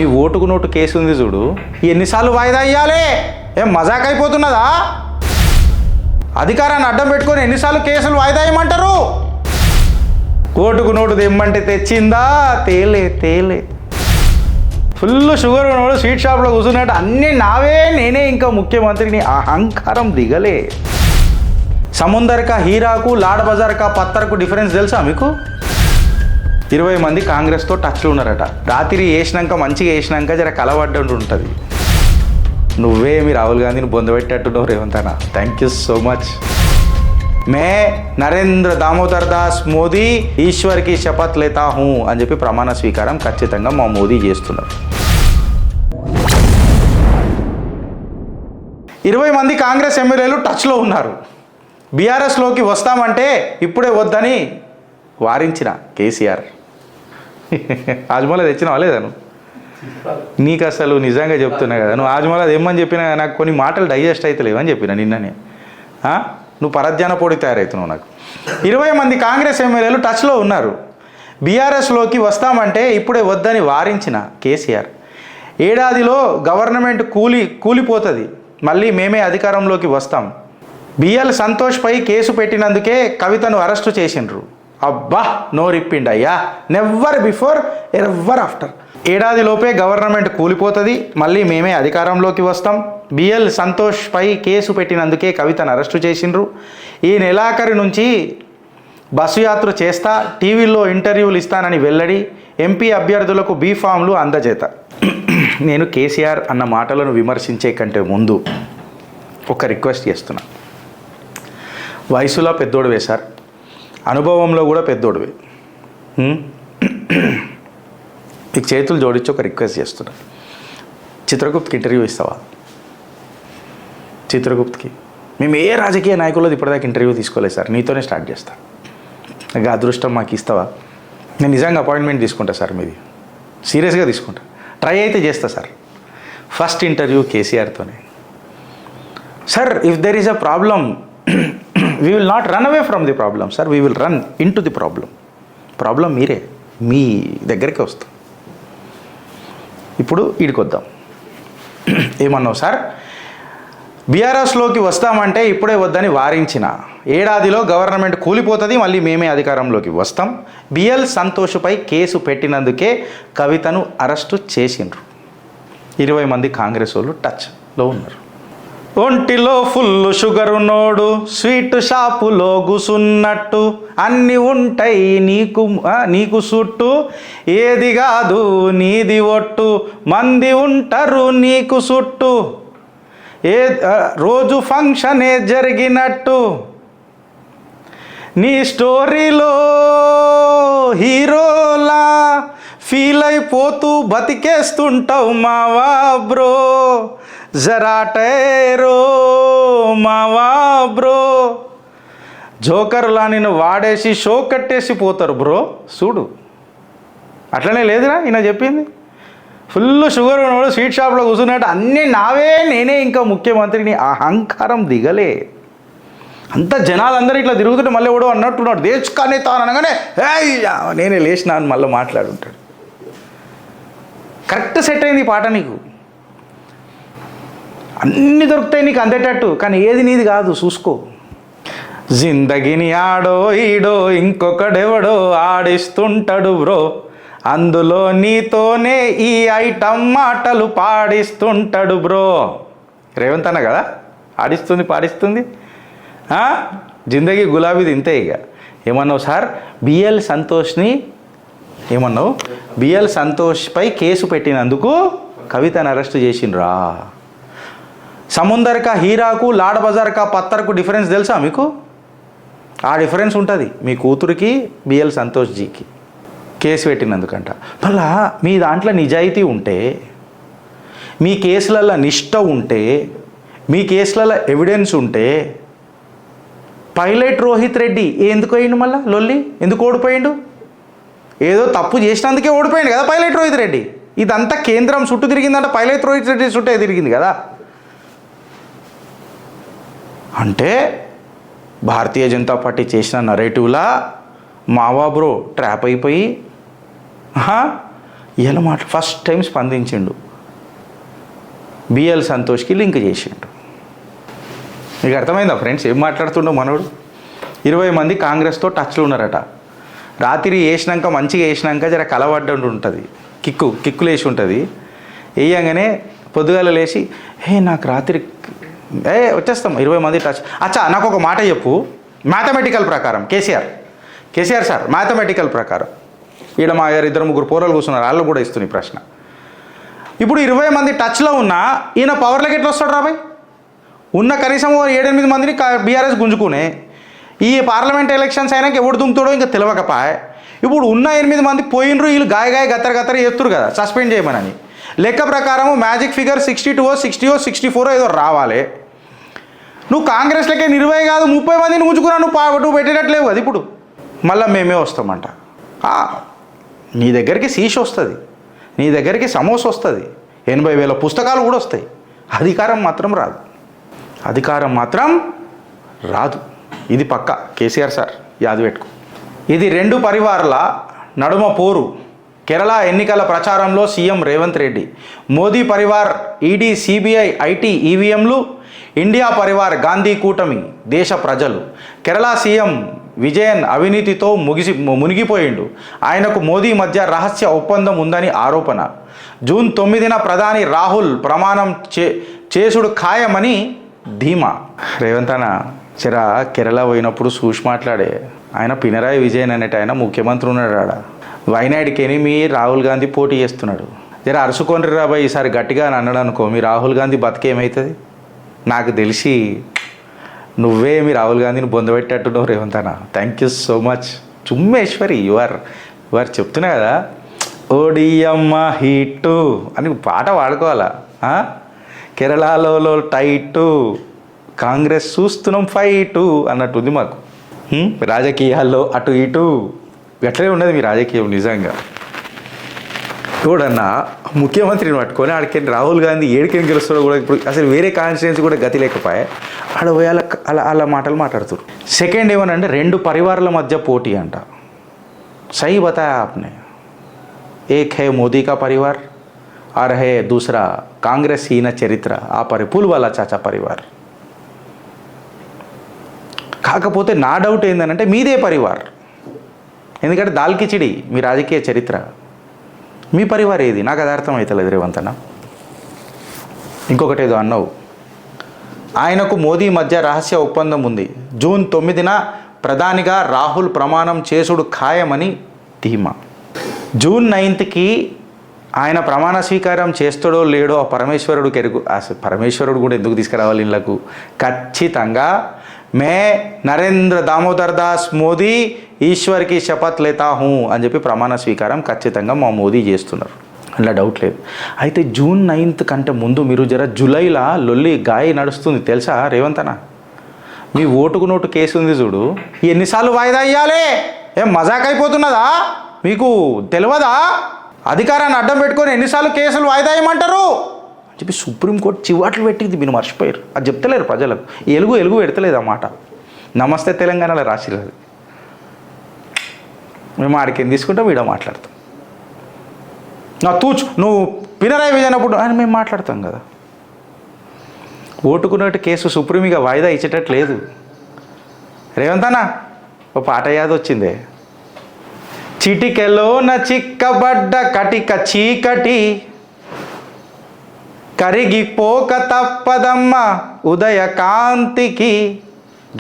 ఈ ఓటుకు note case ఉంది చూడు, ఎన్నిసార్లు వాయిదా ఇవ్వాలి? ఏం మజాక్ అయిపోతున్నదా? అధికారాన్ని అడ్డం పెట్టుకొని ఎన్నిసార్లు కేసులు వాయిదా ఇవ్వమంటారు? ఓటుకు నోటు తెమ్మంటే తెచ్చిందా? తేలే ఫుల్ షుగర్ ఉన్నవాడు స్వీట్ షాప్లో కూర్చున్నట్టు అన్నీ నావే, నేనే ఇంకా ముఖ్యమంత్రిని అహంకారం దిగలే. సముందర్ కా హీరాకు లాడ్ బజార్ కా పత్తర్కు డిఫరెన్స్ తెలుసా మీకు? 20 మంది కాంగ్రెస్తో టచ్లో ఉన్నారట. రాత్రి వేసినాక మంచిగా వేసినాక జర కలవడ్డంటూ ఉంటుంది. నువ్వేమి రాహుల్ గాంధీని బొందబెట్టేట్టున్నావు రేవంత్ అన్న. Thank you so much. మే నరేంద్ర దామోదర్ దాస్ మోదీ ఈశ్వర్కి శపథ్ లేతా హూ అని చెప్పి ప్రమాణ స్వీకారం ఖచ్చితంగా మా మోదీ చేస్తున్నారు. 20 మంది కాంగ్రెస్ ఎమ్మెల్యేలు టచ్లో ఉన్నారు. బీఆర్ఎస్లోకి వస్తామంటే ఇప్పుడే వద్దని వారించిన కేసీఆర్. ఆజ్మూలా తెచ్చినావా లేదా నువ్వు? నీకు అసలు నిజంగా చెప్తున్నా కదా, నువ్వు ఆజ్మూలా ఏమని చెప్పినా నాకు కొన్ని మాటలు డైజెస్ట్ అవుతలేవు అని చెప్పిన నిన్ననే. నువ్వు పరధ్యాన పొడి తయారవుతున్నావు నాకు. 20 మంది కాంగ్రెస్ ఎమ్మెల్యేలు టచ్లో ఉన్నారు. బీఆర్ఎస్లోకి వస్తామంటే ఇప్పుడే వద్దని వారించిన కేసీఆర్. ఏడాదిలో గవర్నమెంట్ కూలిపోతుంది, మళ్ళీ మేమే అధికారంలోకి వస్తాం. బిఎల్ సంతోష్పై కేసు పెట్టినందుకే కవితను అరెస్టు చేసిండ్రు. అబ్బా నోరిప్పిండయ్యా. Never before ever after. ఏడాదిలోపే గవర్నమెంట్ కూలిపోతుంది, మళ్ళీ మేమే అధికారంలోకి వస్తాం. బిఎల్ సంతోష్పై కేసు పెట్టినందుకే కవితను అరెస్టు చేసిండ్రు. ఈ నెలాఖరు నుంచి బస్సు యాత్ర చేస్తా, టీవీల్లో ఇంటర్వ్యూలు ఇస్తానని వెల్లడి, ఎంపీ అభ్యర్థులకు బీఫామ్లు అందజేత. నేను కేసీఆర్ అన్న మాటలను విమర్శించే కంటే ముందు ఒక రిక్వెస్ట్ చేస్తున్నా. వయసులో పెద్దోడువే సార్, అనుభవంలో కూడా పెద్దోడువే. మీకు చేతులు జోడించి ఒక రిక్వెస్ట్ చేస్తున్నా. చిత్రగుప్త్కి ఇంటర్వ్యూ ఇస్తావా? చిత్రగుప్త్కి మేము ఏ రాజకీయ నాయకులది ఇప్పటిదాకా ఇంటర్వ్యూ తీసుకోలేదు సార్, నీతోనే స్టార్ట్ చేస్తా. ఇంకా అదృష్టం మాకు ఇస్తావా? నేను నిజంగా అపాయింట్మెంట్ తీసుకుంటా సార్, మీది సీరియస్గా తీసుకుంటా. ట్రై అయితే చేస్తా సార్. ఫస్ట్ ఇంటర్వ్యూ కేసీఆర్తోనే. Sir, if there is a problem we will not run away from the problem, sir. We will run into the problem. Problem మీరే, మీ దగ్గరికి వస్తాం. ఇప్పుడు ఈడికొద్దాం. ఏమన్నావు సార్? బీఆర్ఎస్లోకి వస్తామంటే ఇప్పుడే వద్దని వారించిన. ఏడాదిలో గవర్నమెంట్ కూలిపోతుంది, మళ్ళీ మేమే అధికారంలోకి వస్తాం. బిఎల్ సంతోష్పై కేసు పెట్టినందుకే కవితను అరెస్టు చేసిండ్రు. 20 మంది కాంగ్రెస్ వాళ్ళు టచ్లో ఉన్నారు. ఒంటిలో ఫుల్ షుగర్ ఉన్నోడు స్వీట్ షాపులో కూసున్నట్టు అన్నీ ఉంటాయి నీకు చుట్టూ, ఏది కాదు నీది ఒట్టు, మంది ఉంటారు నీకు చుట్టూ, రోజు ఫంక్షనే జరిగినట్టు, నీ స్టోరీలో హీరోలా ఫీల్ అయిపోతూ బతికేస్తుంటావు మావా బ్రో, జరా టైరో మావా బ్రో. జోకర్లా నిన్ను వాడేసి షో కట్టేసి పోతారు బ్రో. చూడు, అట్లనే లేదురా ఈయన చెప్పింది. ఫుల్ షుగర్ ఉన్నవాడు స్వీట్ షాప్లో కూర్చున్నట్టు అన్నీ నావే, నేనే ఇంకా ముఖ్యమంత్రిని అహంకారం దిగలే. అంత జనాలందరూ ఇట్లా తిరుగుతుంటే మళ్ళీ ఎవడో అన్నట్టున్నాడు, దేశకానే తాను అనగానే నేనే లేచినా అని మళ్ళీ మాట్లాడుంటాడు. కరెక్ట్ సెట్ అయింది ఈ పాట నీకు. అన్నీ దొరుకుతాయి నీకు అందేటట్టు, కానీ ఏది నీది కాదు చూసుకో. జిందగిని ఆడో ఈడో ఇంకొకడెవడో ఆడిస్తుంటాడు బ్రో, అందులో నీతోనే ఈ ఐటమ్ మాటలు పాడిస్తుంటాడు బ్రో. రేవంత్ అన్న కదా ఆడిస్తుంది పాడిస్తుంది. జిందగీ గులాబీది ఇంతే. ఇక ఏమన్నావు సార్? బిఎల్ సంతోష్ని ఏమన్నావు? బిఎల్ సంతోష్పై కేసు పెట్టినందుకు కవితను అరెస్ట్ చేసిండ్రా. సముందర్ కా హీరాకు లాడ్ బజార్ కా పత్తర్కు డిఫరెన్స్ తెలుసా మీకు? ఆ డిఫరెన్స్ ఉంటుంది మీ కూతురికి బిఎల్ సంతోష్జీకి కేసు పెట్టినందుకంట. మళ్ళా మీ దాంట్లో నిజాయితీ ఉంటే, మీ కేసులలో నిష్ఠ ఉంటే, మీ కేసులలో ఎవిడెన్స్ ఉంటే, పైలట్ రోహిత్ రెడ్డి ఎందుకు అయ్యిండు? మళ్ళీ లొల్లి ఎందుకు ఓడిపోయిండు? ఏదో తప్పు చేసినందుకే ఓడిపోయిండు కదా పైలట్ రోహిత్ రెడ్డి. ఇదంతా కేంద్రం చుట్టూ తిరిగిందంట, పైలట్ రోహిత్ రెడ్డి చుట్టే తిరిగింది కదా. అంటే భారతీయ జనతా పార్టీ చేసిన నరేటివ్లా మావా బ్రో ట్రాప్ అయిపోయి ఇలా మాట ఫస్ట్ టైం స్పందించిండు, బిఎల్ సంతోష్కి లింక్ చేసిండు. మీకు అర్థమైందా ఫ్రెండ్స్ ఏం మాట్లాడుతుండో మనోడు? 20 మంది కాంగ్రెస్తో టచ్లో ఉన్నారట. రాత్రి వేసినాక మంచిగా వేసినాక జర కలవడ్డ ఉంటుంది, కిక్కులు వేసి ఉంటుంది. వేయంగానే పొద్దుగాల లేచి నాకు రాత్రి వచ్చేస్తాం 20 మంది టచ్. అచ్చా నాకు ఒక మాట చెప్పు, మ్యాథమెటికల్ ప్రకారం కేసీఆర్ సార్ మ్యాథమెటికల్ ప్రకారం ఈడ మా 2-3 పోరలు కూర్చున్నారు, వాళ్ళు కూడా ఇస్తుంది ప్రశ్న. ఇప్పుడు 20 మంది టచ్లో ఉన్నా ఈయన పవర్లోకి ఎట్లా వస్తాడు రాబాయ్? ఉన్న కనీసం 7-8 మందిని బీఆర్ఎస్ గుంజుకునే. ఈ పార్లమెంట్ ఎలక్షన్స్ అయినాక ఎవడు దుంకుతాడో ఇంకా తెలియకపాయే. ఇప్పుడు ఉన్న 8 మంది పోయినరు, వీళ్ళు గాయ గత్తర చేస్తారు కదా సస్పెండ్ చేయమని. లెక్క ప్రకారము మ్యాజిక్ ఫిగర్ 62 60 64 ఏదో రావాలి. నువ్వు కాంగ్రెస్లకే 20 కాదు 30 మందిని గుంజుకున్నా నువ్వు పెట్టేటట్లేవు కదా. ఇప్పుడు మళ్ళీ మేమే వస్తామంట. నీ దగ్గరికి శీష్ వస్తుంది, నీ దగ్గరికి సమోసా వస్తుంది, 80,000 పుస్తకాలు కూడా వస్తాయి. అధికారం మాత్రం రాదు. ఇది పక్క కేసీఆర్ సార్ యాది పెట్టుకో. ఇది 2 పరివార్ల నడుమ పోరు. కేరళ ఎన్నికల ప్రచారంలో CM Revanth Reddy, Modi Parivar ED CBI IT ఈవీఎంలు, ఇండియా పరివార్ గాంధీ కూటమి దేశ ప్రజలు. కేరళ సీఎం విజయన్ అవినీతితో మునిగిపోయిండు. ఆయనకు మోదీ మధ్య రహస్య ఒప్పందం ఉందని ఆరోపణ. జూన్ 9న ప్రధాని రాహుల్ ప్రమాణం చేసుడు ఖాయమని ధీమా. రేవంత్ అన్న జరా కేరళ పోయినప్పుడు చూసి మాట్లాడే. ఆయన పినరాయి విజయన్ అనేటి ఆయన ముఖ్యమంత్రి ఉన్నాడు. ఆడ వైనాడికేని మీ రాహుల్ గాంధీ పోటీ చేస్తున్నాడు. జర అరుచుకొని రాబాయి ఈసారి గట్టిగా అని అన్నాడు అనుకో, మీ రాహుల్ గాంధీ బతికేమవుతుంది? నాకు తెలిసి నువ్వే మీ రాహుల్ గాంధీని బొందబెట్టేట్టున్నావు రేవంత్ అన్న. థ్యాంక్ యూ సో మచ్ చుమ్మేశ్వరి. యువర్ చెప్తున్నా కదా ఓడియమ్మ హీటు అని పాట పాడుకోవాలా. కేరళలో టైటు, కాంగ్రెస్ చూస్తున్నాం ఫైటు అన్నట్టుంది మాకు. రాజకీయాల్లో అటు ఇటు గట్లే ఉన్నది మీ రాజకీయం. నిజంగా చూడన్నా ముఖ్యమంత్రిని పట్టుకొని ఆడికి రాహుల్ గాంధీ ఏడికెని గెలుస్తాడో కూడా ఇప్పుడు అసలు వేరే కాన్స్టిట్యున్సీ కూడా గతి లేకపోయా ఆడ పోయి అలా మాటలు మాట్లాడుతారు. సెకండ్ ఏమనంటే 2 పరివారాల మధ్య పోటీ అంట. సही बताया आपने, एक है मोदी का परिवार और है दूसरा कांग्रेस हीन चरित्र ఆ పుల్వాలా చాచా పరివార్. కాకపోతే నా డౌట్ ఏంటంటే మీదే పరివార్, ఎందుకంటే దాల్ కిచిడి మీ రాజకీయ చరిత్ర. మీ పరివార్ ఏది నాకు అది అర్థమవుతలేదు రేవంత్ అన్న. ఇంకొకటి ఏదో అన్నావు, ఆయనకు మోదీ మధ్య రహస్య ఒప్పందం ఉంది. జూన్ 9న ప్రధానిగా రాహుల్ ప్రమాణం చేసుడు ఖాయమని ధీమా. జూన్ 9కి ఆయన ప్రమాణ స్వీకారం చేస్తాడో లేడో ఆ పరమేశ్వరుడికి ఎరుగు. అసలు పరమేశ్వరుడు కూడా ఎందుకు తీసుకురావాలి ఇళ్ళకు? ఖచ్చితంగా మే నరేంద్ర దామోదర్ దాస్ మోదీ ఈశ్వర్కి శపథ్ లేతా హూ అని చెప్పి ప్రమాణ స్వీకారం ఖచ్చితంగా మా మోదీ చేస్తున్నారు, అలా డౌట్ లేదు. అయితే జూన్ 9th కంటే ముందు మీరు జర జూలైలో లొల్లి గాయ నడుస్తుంది తెలుసా రేవంత్ అన్న? మీ ఓటుకు నోటు కేసు ఉంది చూడు, ఎన్నిసార్లు వాయిదా ఇవ్వాలి? ఏం మజాక్ అయిపోతున్నదా మీకు? తెలియదా? అధికారాన్ని అడ్డం పెట్టుకొని ఎన్నిసార్లు కేసులు వాయిదా ఇవ్వమంటారు అని చెప్పి సుప్రీంకోర్టు చివాట్లు పెట్టింది. మీరు మర్చిపోయారు, అది చెప్తలేరు ప్రజలకు. ఎలుగు పెడతలేదు ఆ మాట. నమస్తే తెలంగాణలో రాసిరాదు. మేము ఆడికి ఏం తీసుకుంటాం, వీడ మాట్లాడతాం. నువ్వు పినరాయి విజయన్ అప్పుడు అని మేము మాట్లాడతాం కదా. ఓటుకున్నట్టు కేసు సుప్రీంగా వాయిదా ఇచ్చేటట్టు లేదు. రేవంత్ అన్న ఓ పాట యాద వచ్చిందే, చిటికెలో చిక్కబడ్డ కటిక చీకటి కరిగిపోక తప్పదమ్మ ఉదయకాంతికి.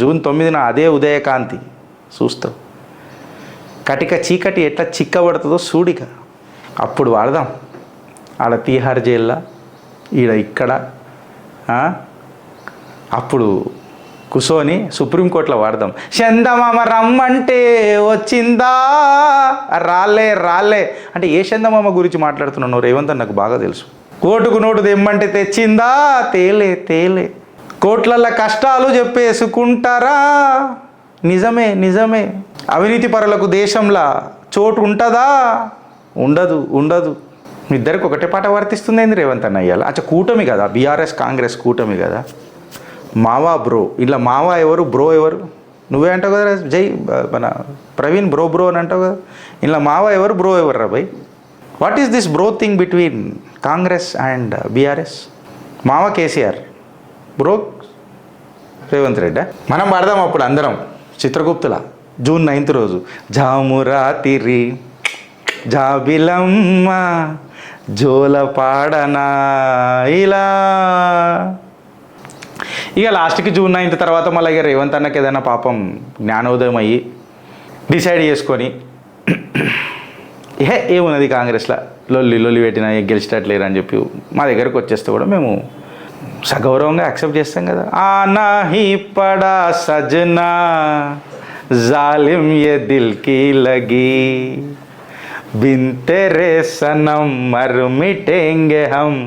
జూన్ 9న అదే ఉదయకాంతి చూస్తావు. కటిక చీకటి ఎట్లా చిక్కబడుతుందో చూడిగా అప్పుడు వాడదాం. ఆడ తీహార్ జైల్లో, ఇక్కడ అప్పుడు కూర్చొని సుప్రీంకోర్టులో వాడదాం. చందమామ రమ్మంటే వచ్చిందా, రాలే అంటే ఏ చందమామ గురించి మాట్లాడుతున్నావు రేవంత్ అని నాకు బాగా తెలుసు. కోటుకు నోటు తెమ్మంటే తెచ్చిందా, తేలే. కోట్లల్ల కష్టాలు చెప్పేసుకుంటారా, నిజమే. అవినీతి పరులకు దేశంలో చోటు ఉంటుందా? ఉండదు. మీ ఇద్దరికి ఒకటే పాట వర్తిస్తుంది ఏంది రేవంత్ అన్న ఇయ్యాల? అచ్చా కూటమి కదా, బీఆర్ఎస్ కాంగ్రెస్ కూటమి కదా. మావా బ్రో, ఇలా మావా ఎవరు, బ్రో ఎవరు? నువ్వే అంటావు కదా జై మన ప్రవీణ్ బ్రో అని అంటావు కదా. ఇలా మావా ఎవరు, బ్రో ఎవరు రా భయ్? What is this bro thing between Congress and BRS? మామ కేసీఆర్, బ్రో రేవంత్ రెడ్డి. మనం పడదాం అప్పుడు అందరం చిత్రగుప్తుల జూన్ 9th రోజు. జామురాతిరి జాబిలమ్మ జోల పాడనా ఇలా. ఇక లాస్ట్కి జూన్ 9th తర్వాత మళ్ళీ ఇక రేవంత్ అన్నకి ఏదైనా పాపం జ్ఞానోదయం అయ్యి డిసైడ్ చేసుకొని ఏమున్నది కాంగ్రెస్లో లొల్లి పెట్టినా గెలిచేటట్లేరు అని చెప్పి మా దగ్గరకు వచ్చేస్తే కూడా మేము సగౌరవంగా యాక్సెప్ట్ చేస్తాం కదా. ఆ నాహి పడా సజనా జాలిం ఏ దిల్ కి లగి బిన్ తెరే సనమ్ మర్ మిటేంగే హమ్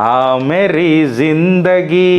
ఆ మేరీ జిందగీ